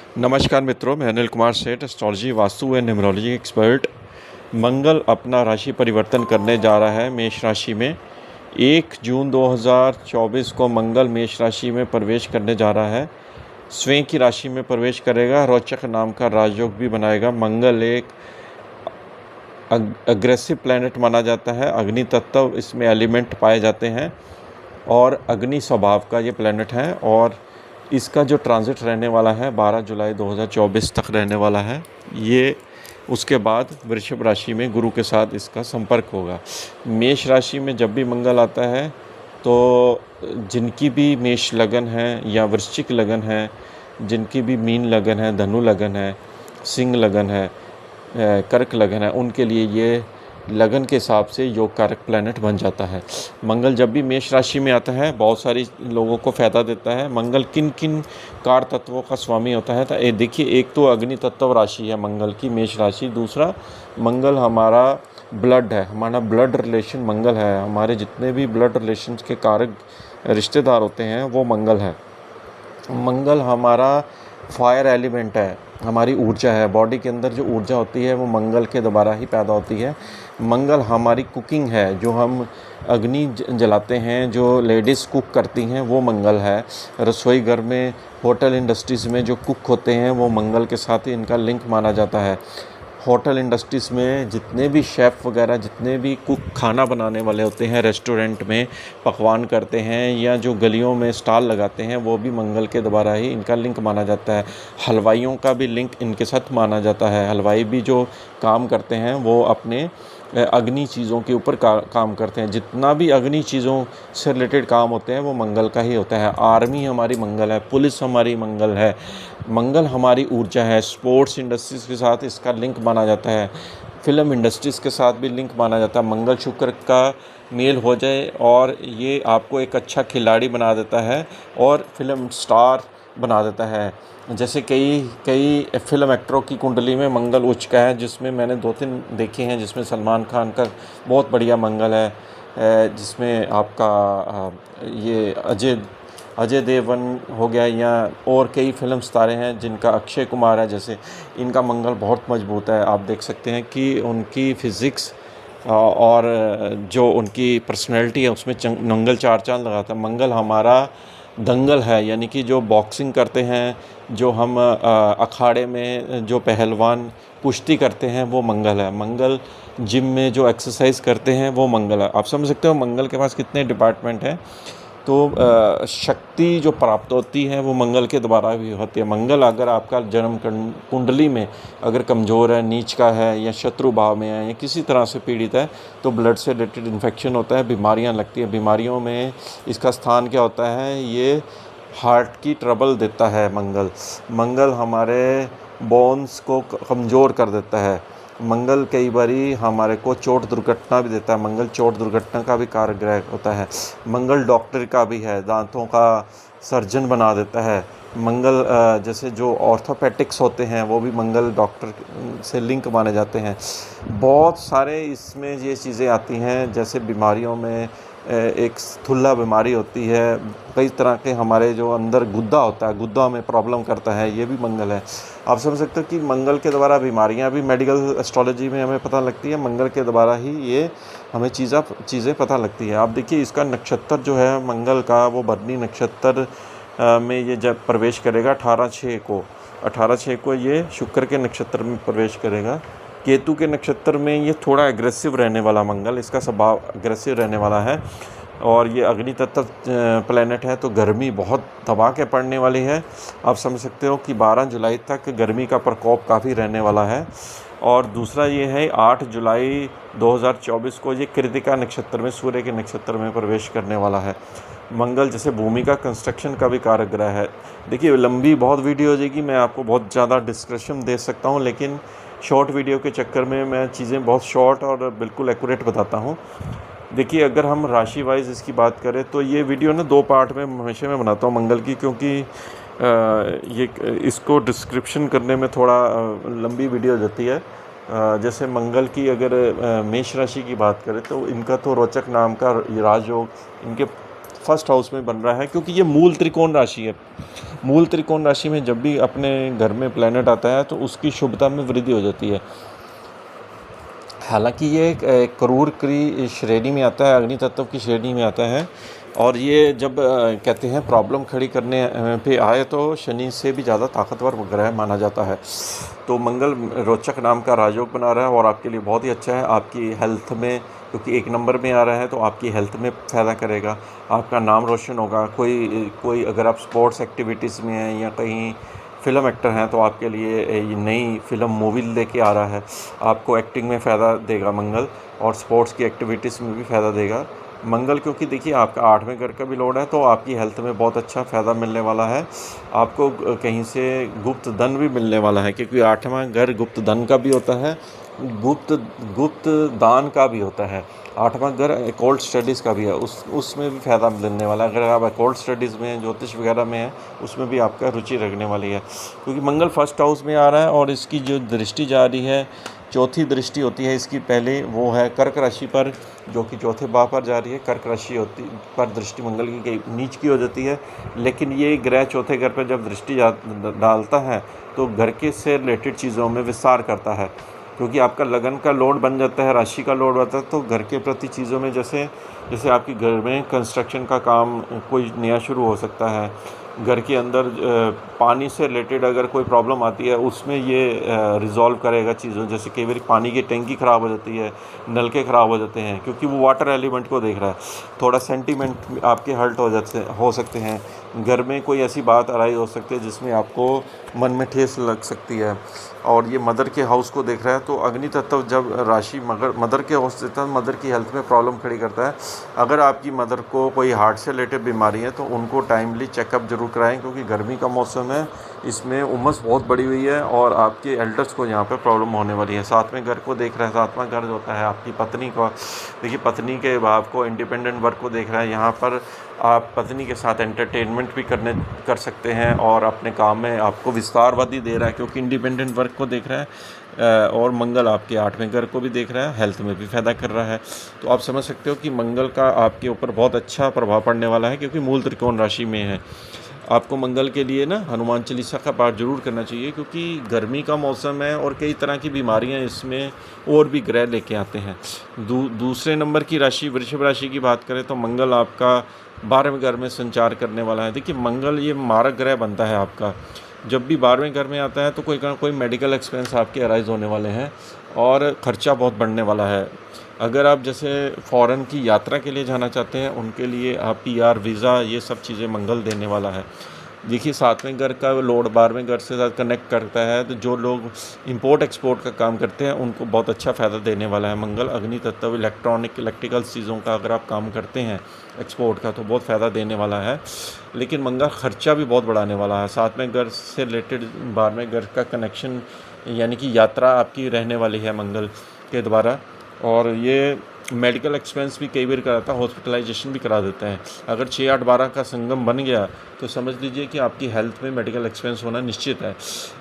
नमस्कार मित्रों, मैं Anil Kumar Seth, astrology, vastu and numerology expert. Mangal अपना राशि परिवर्तन करने जा रहा है मेष राशि में। 1 जून 2024 को मंगल मेष राशि में प्रवेश करने जा रहा है। स्वयं की राशि में प्रवेश करेगा। रोचक नाम का राजयोग भी बनाएगा। मंगल एक अग्रेसिव प्लैनेट माना जाता है। अग्नि तत्व इसमें एलिमेंट पाए जाते हैं और अग्नि स्वभाव का ये प्लैनेट है। और इसका जो ट्रांजिट रहने वाला है 12 जुलाई 2024 तक रहने वाला है। ये उसके बाद वृषभ राशि में गुरु के साथ इसका संपर्क होगा। मेष राशि में जब भी मंगल आता है तो जिनकी भी मेष लगन है या वृश्चिक लगन है, जिनकी भी मीन लगन है, धनु लगन है, सिंह लगन है, कर्क लगन है, उनके लिए ये लगन के हिसाब से योग कारक प्लैनेट बन जाता है। मंगल जब भी मेष राशि में आता है बहुत सारी लोगों को फ़ायदा देता है। मंगल किन किन कार तत्वों का स्वामी होता है? तो देखिए, एक तो अग्नि तत्व राशि है मंगल की, मेष राशि। दूसरा, मंगल हमारा ब्लड है, हमारा ब्लड रिलेशन मंगल है। हमारे जितने भी ब्लड रिलेशंस के कारक रिश्तेदार होते हैं वो मंगल है। मंगल हमारा फायर एलिमेंट है, हमारी ऊर्जा है। बॉडी के अंदर जो ऊर्जा होती है वो मंगल के द्वारा ही पैदा होती है। मंगल हमारी कुकिंग है, जो हम अग्नि जलाते हैं, जो लेडीज़ कुक करती हैं वो मंगल है। रसोई घर में, होटल इंडस्ट्रीज़ में जो कुक होते हैं वो मंगल के साथ ही इनका लिंक माना जाता है। होटल इंडस्ट्रीज़ में जितने भी शेफ़ वगैरह, जितने भी कुक खाना बनाने वाले होते हैं, रेस्टोरेंट में पकवान करते हैं या जो गलियों में स्टॉल लगाते हैं, वो भी मंगल के द्वारा ही इनका लिंक माना जाता है। हलवाइयों का भी लिंक इनके साथ माना जाता है। हलवाई भी जो काम करते हैं वो अपने अग्नि चीज़ों के ऊपर काम करते हैं। जितना भी अग्नि चीज़ों से रिलेटेड काम होते हैं वो मंगल का ही होता है। आर्मी हमारी मंगल है, पुलिस हमारी मंगल है, मंगल हमारी ऊर्जा है। स्पोर्ट्स इंडस्ट्रीज़ के साथ इसका लिंक माना जाता है। फिल्म इंडस्ट्रीज़ के साथ भी लिंक माना जाता है। मंगल शुक्र का मेल हो जाए और ये आपको एक अच्छा खिलाड़ी बना देता है और फिल्म स्टार बना देता है। जैसे कई फिल्म एक्टरों की कुंडली में मंगल उच्च का है, जिसमें मैंने 2-3 देखे हैं, जिसमें सलमान खान का बहुत बढ़िया मंगल है, जिसमें आपका ये अजय देवगन हो गया, या और कई फिल्म सितारे हैं जिनका, अक्षय कुमार है जैसे, इनका मंगल बहुत मजबूत है। आप देख सकते हैं कि उनकी फ़िज़िक्स और जो उनकी पर्सनैलिटी है उसमें मंगल 4 चाँद लगाता है। मंगल हमारा दंगल है, यानी कि जो बॉक्सिंग करते हैं, जो हम अखाड़े में जो पहलवान कुश्ती करते हैं वो मंगल है। मंगल जिम में जो एक्सरसाइज करते हैं वो मंगल है। आप समझ सकते हो मंगल के पास कितने डिपार्टमेंट हैं। तो शक्ति जो प्राप्त होती है वो मंगल के द्वारा भी होती है। मंगल अगर आपका जन्म कुंडली में अगर कमज़ोर है, नीच का है, या शत्रु भाव में है, या किसी तरह से पीड़ित है, तो ब्लड से रिलेटेड इन्फेक्शन होता है, बीमारियां लगती हैं। बीमारियों में इसका स्थान क्या होता है? ये हार्ट की ट्रबल देता है मंगल हमारे बोन्स को कमज़ोर कर देता है। मंगल कई बारी हमारे को चोट दुर्घटना भी देता है। मंगल चोट दुर्घटना का भी कारक ग्रह होता है। मंगल डॉक्टर का भी है, दांतों का सर्जन बना देता है। मंगल जैसे जो ऑर्थोपेडिक्स होते हैं वो भी मंगल डॉक्टर से लिंक माने जाते हैं। बहुत सारे इसमें ये चीज़ें आती हैं, जैसे बीमारियों में एक स्थूला बीमारी होती है, कई तरह के हमारे जो अंदर गुद्दा होता है, गुद्दा में प्रॉब्लम करता है, ये भी मंगल है। आप समझ सकते हो कि मंगल के द्वारा बीमारियां भी मेडिकल एस्ट्रोलॉजी में हमें पता लगती है। मंगल के द्वारा ही ये हमें चीज़ें पता लगती है। आप देखिए, इसका नक्षत्र जो है मंगल का, वो भरणी नक्षत्र में ये जब प्रवेश करेगा 18/6 को ये शुक्र के नक्षत्र में प्रवेश करेगा। केतु के नक्षत्र में ये थोड़ा एग्रेसिव रहने वाला मंगल, इसका स्वभाव एग्रेसिव रहने वाला है। और ये अग्नि तत्व प्लैनेट है, तो गर्मी बहुत दबा के पड़ने वाली है। आप समझ सकते हो कि 12 जुलाई तक गर्मी का प्रकोप काफ़ी रहने वाला है। और दूसरा ये है, 8 जुलाई 2024 को ये कृतिका नक्षत्र में, सूर्य के नक्षत्र में प्रवेश करने वाला है। मंगल जैसे भूमि का कंस्ट्रक्शन का भी कारक ग्रह है। देखिए, लंबी बहुत वीडियो हो जाएगी, मैं आपको बहुत ज़्यादा डिस्क्रिप्शन दे सकता हूँ, लेकिन शॉर्ट वीडियो के चक्कर में मैं चीज़ें बहुत शॉर्ट और बिल्कुल एक्यूरेट बताता हूँ। देखिए, अगर हम राशि वाइज इसकी बात करें तो ये वीडियो ना 2 पार्ट में हमेशा मैं बनाता हूँ मंगल की, क्योंकि ये इसको डिस्क्रिप्शन करने में थोड़ा लंबी वीडियो हो जाती है। जैसे मंगल की अगर मेष राशि की बात करें तो इनका तो रोचक नाम का राजयोग, इनके फर्स्ट हाउस में बन रहा है, क्योंकि ये मूल त्रिकोण राशि है। मूल त्रिकोण राशि में जब भी अपने घर में प्लैनेट आता है तो उसकी शुभता में वृद्धि हो जाती है। हालांकि ये एक क्रूर की श्रेणी में आता है, अग्नि तत्व की श्रेणी में आता है, और ये जब कहते हैं प्रॉब्लम खड़ी करने पे आए तो शनि से भी ज़्यादा ताकतवर ग्रह माना जाता है। तो मंगल रोचक नाम का राजयोग बना रहा है और आपके लिए बहुत ही अच्छा है। आपकी हेल्थ में, क्योंकि 1 नंबर में आ रहा है, तो आपकी हेल्थ में फ़ायदा करेगा, आपका नाम रोशन होगा। कोई अगर आप स्पोर्ट्स एक्टिविटीज़ में हैं या कहीं फ़िल्म एक्टर हैं तो आपके लिए ये नई फ़िल्म मूवी लेके आ रहा है, आपको एक्टिंग में फ़ायदा देगा मंगल, और स्पोर्ट्स की एक्टिविटीज़ में भी फ़ायदा देगा मंगल। क्योंकि देखिए आपका 8वें घर का भी लॉर्ड है, तो आपकी हेल्थ में बहुत अच्छा फ़ायदा मिलने वाला है। आपको कहीं से गुप्त धन भी मिलने वाला है, क्योंकि 8वां घर गुप्त धन का भी होता है, गुप्त दान का भी होता है। 8वां घर अकॉल्ट स्टडीज़ का भी है, उसमें भी फ़ायदा मिलने वाला है। अगर आप अकॉल्ट स्टडीज़ में, ज्योतिष वगैरह में हैं, उसमें भी आपका रुचि रखने वाली है, क्योंकि मंगल फर्स्ट हाउस में आ रहा है। और इसकी जो दृष्टि जा रही है, चौथी दृष्टि होती है इसकी, पहले वो है कर्क राशि पर, जो कि चौथे भाव पर जा रही है। कर्क राशि होती पर दृष्टि मंगल की नीच की हो जाती है, लेकिन ये ग्रह चौथे घर पर जब दृष्टि डालता है तो घर के से रिलेटेड चीज़ों में विस्तार करता है, क्योंकि आपका लगन का लोड बन जाता है, राशि का लोड बनता है। तो घर के प्रति चीज़ों में जैसे आपके घर में कंस्ट्रक्शन का काम कोई नया शुरू हो सकता है, घर के अंदर पानी से रिलेटेड अगर कोई प्रॉब्लम आती है उसमें ये रिज़ॉल्व करेगा चीज़ों। जैसे कई बार पानी की टंकी ख़राब हो जाती है, नलके ख़राब हो जाते हैं, क्योंकि वो वाटर एलिमेंट को देख रहा है। थोड़ा सेंटीमेंट आपके हर्ट हो सकते हैं, घर में कोई ऐसी बात अराइज हो सकती है जिसमें आपको मन में ठेस लग सकती है, और ये मदर के हाउस को देख रहा है। तो अग्नि तत्व जब राशि मदर के हाउस देता है, मदर की हेल्थ में प्रॉब्लम खड़ी करता है। अगर आपकी मदर को कोई हार्ट से रिलेटेड बीमारी है तो उनको टाइमली चेकअप जरूर कराएं, क्योंकि गर्मी का मौसम है, इसमें उमस बहुत बढ़ी हुई है और आपके एल्डर्स को यहाँ पे प्रॉब्लम होने वाली है। 7वें घर को देख रहा है, 7वां घर होता है आपकी पत्नी को। देखिए पत्नी के भाव को, इंडिपेंडेंट वर्क को देख रहा है। यहाँ पर आप पत्नी के साथ एंटरटेनमेंट भी कर सकते हैं, और अपने काम में आपको विस्तारवादी दे रहा है, क्योंकि इंडिपेंडेंट वर्क को देख रहा है। और मंगल आपके 8वें घर को भी देख रहा है, हेल्थ में भी फ़ायदा कर रहा है। तो आप समझ सकते हो कि मंगल का आपके ऊपर बहुत अच्छा प्रभाव पड़ने वाला है, क्योंकि मूल त्रिकोण राशि में है। आपको मंगल के लिए ना हनुमान चालीसा का पाठ जरूर करना चाहिए, क्योंकि गर्मी का मौसम है और कई तरह की बीमारियां इसमें और भी ग्रह लेके आते हैं। दूसरे नंबर की राशि वृषभ राशि की बात करें तो मंगल आपका 12वें घर में संचार करने वाला है। देखिए मंगल ये मारक ग्रह बनता है आपका, जब भी 12वें घर में आता है तो कोई मेडिकल एक्सपेंस आपके अराइज होने वाले हैं और ख़र्चा बहुत बढ़ने वाला है। अगर आप जैसे फ़ॉरेन की यात्रा के लिए जाना चाहते हैं, उनके लिए आप PR वीज़ा, ये सब चीज़ें मंगल देने वाला है। देखिए 7वें घर का लोड 12वें घर से साथ कनेक्ट करता है, तो जो लोग इंपोर्ट एक्सपोर्ट का काम करते हैं उनको बहुत अच्छा फ़ायदा देने वाला है मंगल। अग्नि तत्व इलेक्ट्रिकल चीज़ों का अगर आप काम करते हैं एक्सपोर्ट का, तो बहुत फ़ायदा देने वाला है। लेकिन मंगल ख़र्चा भी बहुत बढ़ाने वाला है। 7वें घर से रिलेटेड 12वें घर का कनेक्शन, यानी कि यात्रा आपकी रहने वाली है मंगल के द्वारा, और ये मेडिकल एक्सपेंस भी कई बार कराता है, हॉस्पिटलाइजेशन भी करा देता है। अगर 6, 8, 12 का संगम बन गया तो समझ लीजिए कि आपकी हेल्थ में मेडिकल एक्सपेंस होना निश्चित है।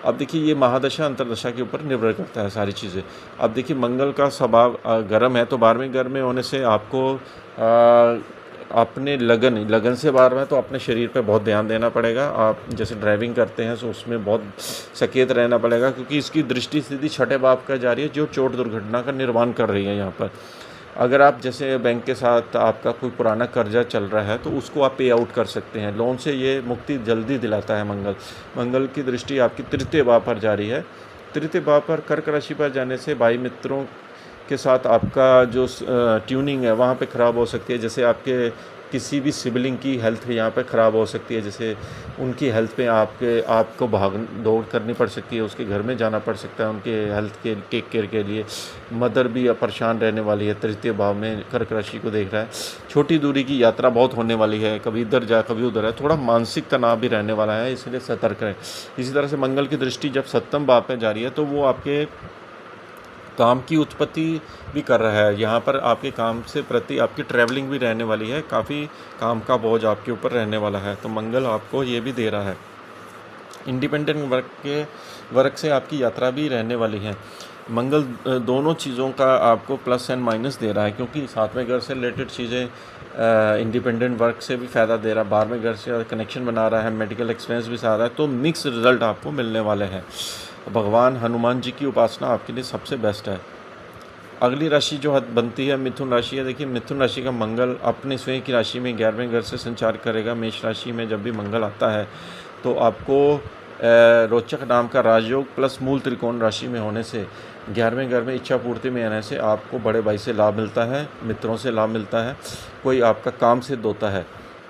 अब देखिए ये महादशा अंतरदशा के ऊपर निर्भर करता है सारी चीज़ें। अब देखिए मंगल का स्वभाव गर्म है, तो 12वें घर में होने से आपको अपने लगन से 12वें, तो अपने शरीर पे बहुत ध्यान देना पड़ेगा। आप जैसे ड्राइविंग करते हैं तो उसमें बहुत सचेत रहना पड़ेगा, क्योंकि इसकी दृष्टि सीधी 6ठे भाव का जा रही है, जो चोट दुर्घटना का निर्माण कर रही है यहाँ पर। अगर आप जैसे बैंक के साथ आपका कोई पुराना कर्जा चल रहा है तो उसको आप पे आउट कर सकते हैं, लोन से ये मुक्ति जल्दी दिलाता है मंगल की दृष्टि आपकी 3य भाव पर जा रही है। 3य भाव पर कर्क राशि पर जाने से भाई मित्रों के साथ आपका जो ट्यूनिंग है वहाँ पे ख़राब हो सकती है। जैसे आपके किसी भी सिबलिंग की हेल्थ यहाँ पे ख़राब हो सकती है, जैसे उनकी हेल्थ पे आपको भाग दौड़ करनी पड़ सकती है, उसके घर में जाना पड़ सकता है उनके हेल्थ के टेक केयर के लिए। मदर भी परेशान रहने वाली है, 3य भाव में कर्क राशि को देख रहा है। छोटी दूरी की यात्रा बहुत होने वाली है, कभी इधर जा कभी उधर है, थोड़ा मानसिक तनाव भी रहने वाला है, इसलिए सतर्क रहें। इसी तरह से मंगल की दृष्टि जब 7वें भाव में जा रही है तो वो आपके काम की उत्पत्ति भी कर रहा है। यहाँ पर आपके काम से प्रति आपकी ट्रैवलिंग भी रहने वाली है, काफ़ी काम का बोझ आपके ऊपर रहने वाला है, तो मंगल आपको ये भी दे रहा है। इंडिपेंडेंट वर्क से आपकी यात्रा भी रहने वाली है। मंगल दोनों चीज़ों का आपको प्लस एंड माइनस दे रहा है, क्योंकि सातवें घर से रिलेटेड चीज़ें इंडिपेंडेंट वर्क से भी फ़ायदा दे रहा है, 12वें घर से कनेक्शन बना रहा है, मेडिकल एक्सपेंस भी आ रहा है, तो मिक्स रिज़ल्ट आपको मिलने वाले हैं। भगवान हनुमान जी की उपासना आपके लिए सबसे बेस्ट है। अगली राशि जो बनती है मिथुन राशि है। देखिए, मिथुन राशि का मंगल अपने स्वयं की राशि में 11वें घर से संचार करेगा। मेष राशि में जब भी मंगल आता है तो आपको रोचक नाम का राजयोग प्लस मूल त्रिकोण राशि में होने से 11वें घर में इच्छा पूर्ति में आने से आपको बड़े भाई से लाभ मिलता है, मित्रों से लाभ मिलता है, कोई आपका काम सिद्ध होता है।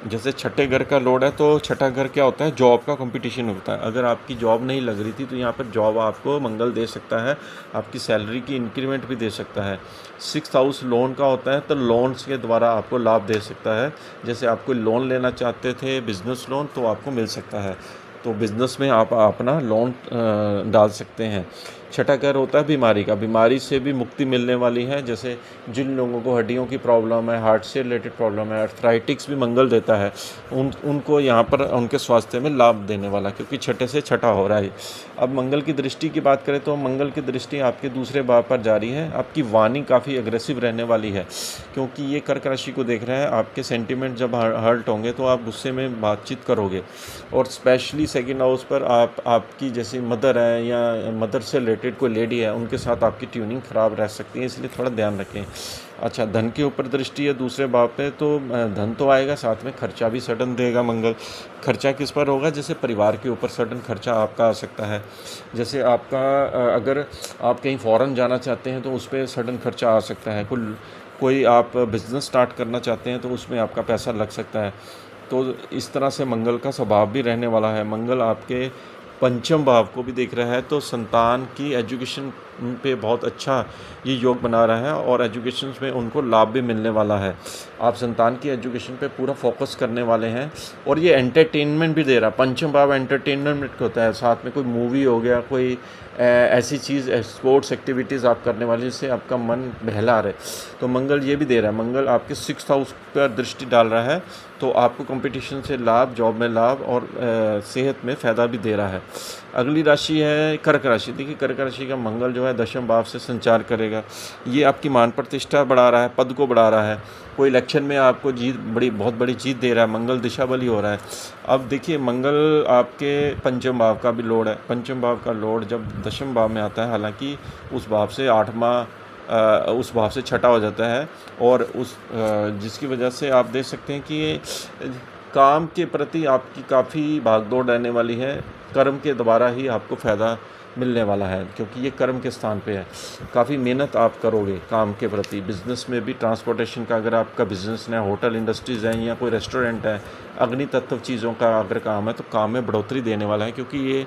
जैसे छठे घर का लोड है, तो छठा घर क्या होता है, जॉब का कंपटीशन होता है। अगर आपकी जॉब नहीं लग रही थी तो यहाँ पर जॉब आपको मंगल दे सकता है, आपकी सैलरी की इंक्रीमेंट भी दे सकता है। 6th हाउस लोन का होता है, तो लोन्स के द्वारा आपको लाभ दे सकता है। जैसे आप कोई लोन लेना चाहते थे, बिजनेस लोन, तो आपको मिल सकता है, तो बिज़नेस में आप अपना लोन डाल सकते हैं। छठा घर होता है बीमारी का, बीमारी से भी मुक्ति मिलने वाली है। जैसे जिन लोगों को हड्डियों की प्रॉब्लम है, हार्ट से रिलेटेड प्रॉब्लम है, आर्थराइटिक्स भी मंगल देता है, उनको यहाँ पर उनके स्वास्थ्य में लाभ देने वाला, क्योंकि छठे से छठा हो रहा है। अब मंगल की दृष्टि की बात करें तो मंगल की दृष्टि आपके दूसरे भाव पर जारी है। आपकी वाणी काफ़ी अग्रेसिव रहने वाली है, क्योंकि ये कर्क राशि को देख रहे हैं। आपके सेंटिमेंट जब हर्ट होंगे तो आप गुस्से में बातचीत करोगे, और स्पेशली सेकंड हाउस पर आपकी जैसे मदर है या मदर से रिलेटेड कोई लेडी है, उनके साथ आपकी ट्यूनिंग ख़राब रह सकती है, इसलिए थोड़ा ध्यान रखें। अच्छा, धन के ऊपर दृष्टि है दूसरे भाव पे, तो धन तो आएगा, साथ में खर्चा भी सडन देगा मंगल। खर्चा किस पर होगा, जैसे परिवार के ऊपर सडन खर्चा आपका आ सकता है। जैसे आपका अगर आप कहीं फ़ॉरेन जाना चाहते हैं तो उस पर सडन खर्चा आ सकता है। कोई आप बिज़नेस स्टार्ट करना चाहते हैं तो उसमें आपका पैसा लग सकता है। तो इस तरह से मंगल का स्वभाव भी रहने वाला है। मंगल आपके पंचम भाव को भी देख रहा है, तो संतान की एजुकेशन पे बहुत अच्छा ये योग बना रहा है, और एजुकेशन में उनको लाभ भी मिलने वाला है। आप संतान की एजुकेशन पे पूरा फोकस करने वाले हैं, और ये एंटरटेनमेंट भी दे रहा है। पंचम भाव एंटरटेनमेंट होता है, साथ में कोई मूवी हो गया, कोई ऐसी चीज़, स्पोर्ट्स एक्टिविटीज़ आप करने वाले जिससे आपका मन बहला रहे, तो मंगल ये भी दे रहा है। मंगल आपके 6th हाउस पर दृष्टि डाल रहा है, तो आपको कंपटीशन से लाभ, जॉब में लाभ, और सेहत में फ़ायदा भी दे रहा है। अगली राशि है कर्क राशि। देखिए, कर्क राशि का मंगल जो है दशम भाव से संचार करेगा। ये आपकी मान प्रतिष्ठा बढ़ा रहा है, पद को बढ़ा रहा है। कोई इलेक्शन में आपको बहुत बड़ी जीत दे रहा है। मंगल दिशा बली हो रहा है। अब देखिए, मंगल आपके पंचम भाव का भी लोड है। पंचम भाव का लोड जब दशम भाव में आता है, हालांकि उस भाव से उस भाव से छठा हो जाता है, और जिसकी वजह से आप देख सकते हैं कि काम के प्रति आपकी काफ़ी भागदौड़ रहने वाली है। कर्म के द्वारा ही आपको फ़ायदा मिलने वाला है, क्योंकि ये कर्म के स्थान पे है। काफ़ी मेहनत आप करोगे काम के प्रति। बिज़नेस में भी, ट्रांसपोर्टेशन का अगर आपका बिज़नेस है, होटल इंडस्ट्रीज़ हैं, या कोई रेस्टोरेंट है, अग्नि तत्व चीज़ों का अगर काम है, तो काम में बढ़ोतरी देने वाला है, क्योंकि ये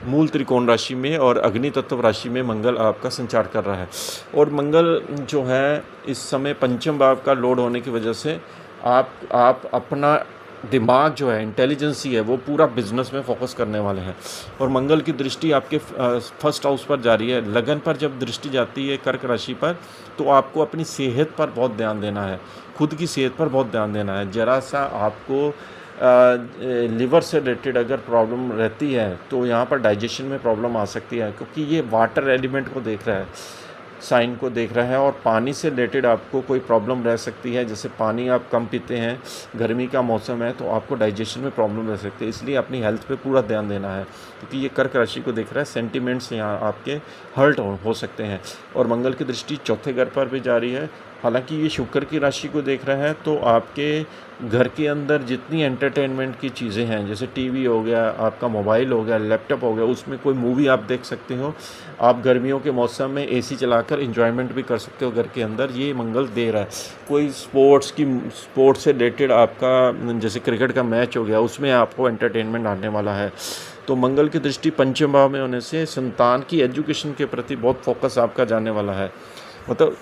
मूल त्रिकोण राशि में और अग्नि तत्व राशि में मंगल आपका संचार कर रहा है। और मंगल जो है इस समय पंचम भाव का लोड होने की वजह से आप अपना दिमाग जो है, इंटेलिजेंस ही है, वो पूरा बिजनेस में फोकस करने वाले हैं। और मंगल की दृष्टि आपके 1st हाउस पर जारी है। लगन पर जब दृष्टि जाती है कर्क राशि पर, तो आपको अपनी सेहत पर बहुत ध्यान देना है, खुद की सेहत पर बहुत ध्यान देना है। ज़रा सा आपको लिवर से रिलेटेड अगर प्रॉब्लम रहती है तो यहाँ पर डाइजेशन में प्रॉब्लम आ सकती है, क्योंकि ये वाटर एलिमेंट को देख रहा है, साइन को देख रहा है। और पानी से रिलेटेड आपको कोई प्रॉब्लम रह सकती है, जैसे पानी आप कम पीते हैं, गर्मी का मौसम है, तो आपको डाइजेशन में प्रॉब्लम रह सकती है। इसलिए अपनी हेल्थ पे पूरा ध्यान देना है, क्योंकि ये कर्क राशि को देख रहा है। सेंटिमेंट्स यहाँ आपके हर्ट हो सकते हैं। और मंगल की दृष्टि चौथे घर पर भी जारी है। हालांकि ये शुक्र की राशि को देख रहा है, तो आपके घर के अंदर जितनी एंटरटेनमेंट की चीज़ें हैं, जैसे टीवी हो गया, आपका मोबाइल हो गया, लैपटॉप हो गया, उसमें कोई मूवी आप देख सकते हो। आप गर्मियों के मौसम में एसी चलाकर एंजॉयमेंट भी कर सकते हो घर के अंदर, ये मंगल दे रहा है। कोई स्पोर्ट्स से रिलेटेड आपका जैसे क्रिकेट का मैच हो गया, उसमें आपको एंटरटेनमेंट आने वाला है। तो मंगल की दृष्टि पंचम भाव में होने से संतान की एजुकेशन के प्रति बहुत फोकस आपका जाने वाला है। मतलब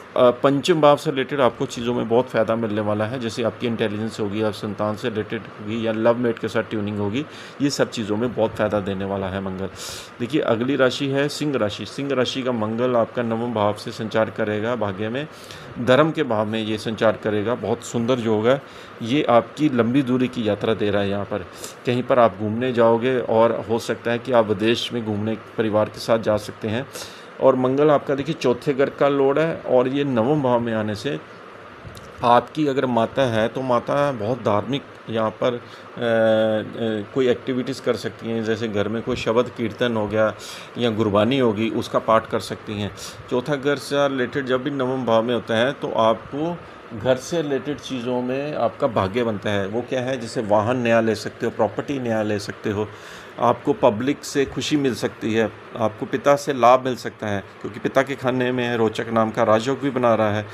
पंचम भाव से रिलेटेड आपको चीज़ों में बहुत फ़ायदा मिलने वाला है, जैसे आपकी इंटेलिजेंस होगी, आप संतान से रिलेटेड होगी, या लव मेट के साथ ट्यूनिंग होगी, ये सब चीज़ों में बहुत फ़ायदा देने वाला है मंगल। देखिए, अगली राशि है सिंह राशि। सिंह राशि का मंगल आपका 9वें भाव से संचार करेगा, भाग्य में, धर्म के भाव में ये संचार करेगा। बहुत सुंदर जो होगा, ये आपकी लंबी दूरी की यात्रा दे रहा है। यहाँ पर कहीं पर आप घूमने जाओगे, और हो सकता है कि आप विदेश में घूमने परिवार के साथ जा सकते हैं। और मंगल आपका देखिए चौथे घर का लॉर्ड है, और ये नवम भाव में आने से आपकी अगर माता है तो माता बहुत धार्मिक यहाँ पर कोई एक्टिविटीज़ कर सकती हैं, जैसे घर में कोई शब्द कीर्तन हो गया या गुरबानी होगी, उसका पाठ कर सकती हैं। चौथा घर से रिलेटेड जब भी नवम भाव में होता है तो आपको घर से रिलेटेड चीज़ों में आपका भाग्य बनता है। वो क्या है, जैसे वाहन नया ले सकते हो, प्रॉपर्टी नया ले सकते हो, आपको पब्लिक से खुशी मिल सकती है, आपको पिता से लाभ मिल सकता है, क्योंकि पिता के खाने में रोचक नाम का राजयोग भी बना रहा है।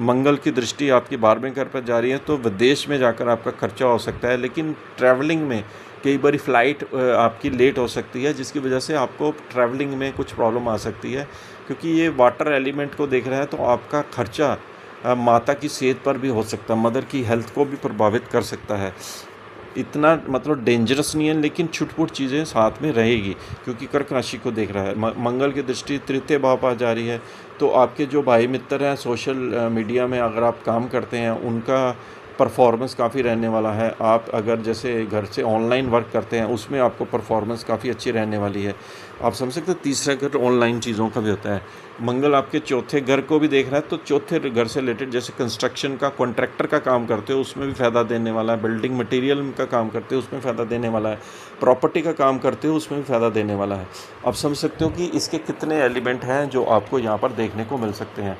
मंगल की दृष्टि आपकी 12वें घर पर जा रही है, तो विदेश में जाकर आपका खर्चा हो सकता है, लेकिन ट्रैवलिंग में कई बार फ़्लाइट आपकी लेट हो सकती है, जिसकी वजह से आपको ट्रैवलिंग में कुछ प्रॉब्लम आ सकती है। क्योंकि ये वाटर एलिमेंट को देख रहा है, तो आपका खर्चा माता की सेहत पर भी हो सकता है, मदर की हेल्थ को भी प्रभावित कर सकता है। इतना मतलब डेंजरस नहीं है, लेकिन छुट-पुट चीज़ें साथ में रहेगी, क्योंकि कर्क राशि को देख रहा है। मंगल की दृष्टि तृतीय भाव पर जा रही है, तो आपके जो भाई मित्र हैं, सोशल मीडिया में अगर आप काम करते हैं, उनका परफॉर्मेंस काफ़ी रहने वाला है। आप अगर जैसे घर से ऑनलाइन वर्क करते हैं, उसमें आपको परफॉर्मेंस काफ़ी अच्छी रहने वाली है। आप समझ सकते हैं, तीसरा घर ऑनलाइन चीज़ों का भी होता है। मंगल आपके चौथे घर को भी देख रहा है, तो चौथे घर से रिलेटेड जैसे कंस्ट्रक्शन का, कॉन्ट्रैक्टर का काम करते हो, उसमें भी फ़ायदा देने वाला है। बिल्डिंग मटेरियल का काम करते हो, उसमें फ़ायदा देने वाला है। प्रॉपर्टी का काम करते हो, उसमें भी फ़ायदा देने वाला है। आप समझ सकते हो कि इसके कितने एलिमेंट हैं जो आपको यहाँ पर देखने को मिल सकते हैं।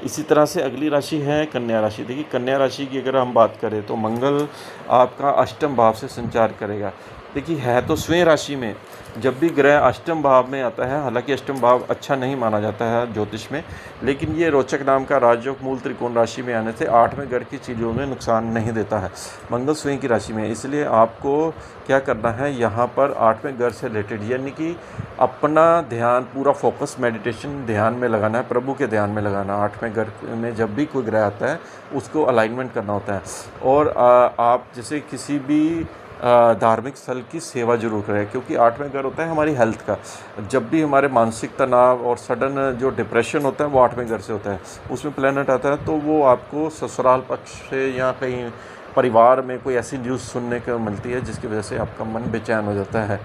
इसी तरह से अगली राशि है कन्या राशि। देखिए, कन्या राशि की अगर हम बात करें तो मंगल आपका अष्टम भाव से संचार करेगा। देखिए, है तो स्वयं राशि में, जब भी ग्रह अष्टम भाव में आता है, हालांकि अष्टम भाव अच्छा नहीं माना जाता है ज्योतिष में, लेकिन ये रोचक नाम का राजयोग मूल त्रिकोण राशि में आने से 8वें घर की चीज़ों में नुकसान नहीं देता है। मंगल स्वयं की राशि में, इसलिए आपको क्या करना है, यहाँ पर 8वें घर से रिलेटेड यानी कि अपना ध्यान पूरा फोकस मेडिटेशन ध्यान में लगाना है, प्रभु के ध्यान में लगाना। 8वें घर में जब भी कोई ग्रह आता है उसको अलाइनमेंट करना होता है। और आप जैसे किसी भी धार्मिक स्थल की सेवा जरूर करें, क्योंकि 8वें घर होता है हमारी हेल्थ का। जब भी हमारे मानसिक तनाव और सडन जो डिप्रेशन होता है वो 8वें घर से होता है, उसमें प्लैनेट आता है, तो वो आपको ससुराल पक्ष से या कहीं परिवार में कोई ऐसी न्यूज़ सुनने को मिलती है जिसकी वजह से आपका मन बेचैन हो जाता है।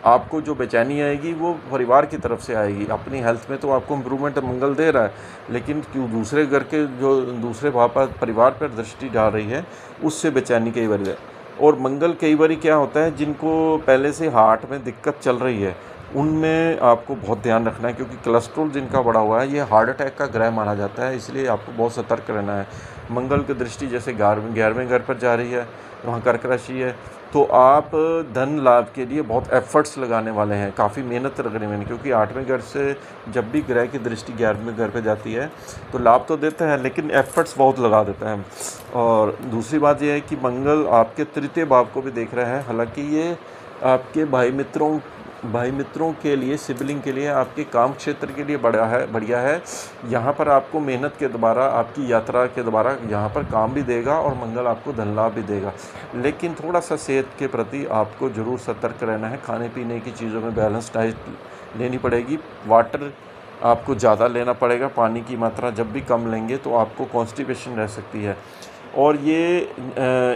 आपको जो बेचैनी आएगी वो परिवार की तरफ से आएगी। अपनी हेल्थ में तो आपको इम्प्रूवमेंट मंगल दे रहा है, लेकिन क्यों दूसरे घर के जो दूसरे भाव पर परिवार पर दृष्टि डाल रही है, उससे बेचैनी कई बार है। और मंगल कई बार क्या होता है, जिनको पहले से हार्ट में दिक्कत चल रही है उनमें आपको बहुत ध्यान रखना है, क्योंकि कोलेस्ट्रॉल जिनका बढ़ा हुआ है ये हार्ट अटैक का ग्रह माना जाता है, इसलिए आपको बहुत सतर्क रहना है। मंगल की दृष्टि जैसे 11वें घर पर जा रही है, वहाँ कर्क राशि है, तो आप धन लाभ के लिए बहुत एफर्ट्स लगाने वाले हैं, काफ़ी मेहनत लगने वाली, क्योंकि 8वें घर से जब भी ग्रह की दृष्टि 11वें घर पर जाती है तो लाभ तो देता है, लेकिन एफर्ट्स बहुत लगा देता है। और दूसरी बात यह है कि मंगल आपके तृतीय भाव को भी देख रहा है, हालांकि ये आपके भाई मित्रों के लिए, सिबलिंग के लिए, आपके काम क्षेत्र के लिए बढ़िया है। यहाँ पर आपको मेहनत के द्वारा, आपकी यात्रा के द्वारा यहाँ पर काम भी देगा और मंगल आपको धन लाभ भी देगा, लेकिन थोड़ा सा सेहत के प्रति आपको ज़रूर सतर्क रहना है। खाने पीने की चीज़ों में बैलेंस डाइट लेनी पड़ेगी, वाटर आपको ज़्यादा लेना पड़ेगा, पानी की मात्रा जब भी कम लेंगे तो आपको कॉन्स्टिपेशन रह सकती है। और ये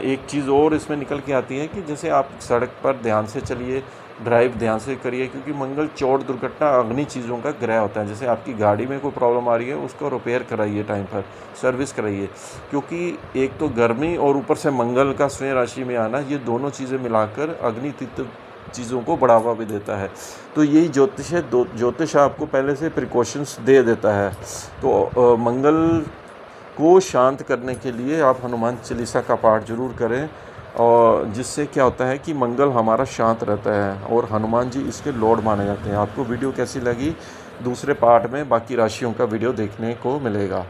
एक चीज़ और इसमें निकल के आती है कि जैसे आप सड़क पर ध्यान से चलिए, ड्राइव ध्यान से करिए, क्योंकि मंगल चोट दुर्घटना अग्नि चीज़ों का ग्रह होता है। जैसे आपकी गाड़ी में कोई प्रॉब्लम आ रही है, उसको रिपेयर कराइए, टाइम पर सर्विस कराइए, क्योंकि एक तो गर्मी और ऊपर से मंगल का स्वयं राशि में आना, ये दोनों चीज़ें मिलाकर अग्नि तित्व चीज़ों को बढ़ावा भी देता है। तो यही ज्योतिष है, ज्योतिष आपको पहले से प्रिकॉशंस दे देता है। तो मंगल को शांत करने के लिए आप हनुमान चालीसा का पाठ जरूर करें, और जिससे क्या होता है कि मंगल हमारा शांत रहता है और हनुमान जी इसके लॉर्ड माने जाते हैं। आपको वीडियो कैसी लगी, दूसरे पार्ट में बाकी राशियों का वीडियो देखने को मिलेगा।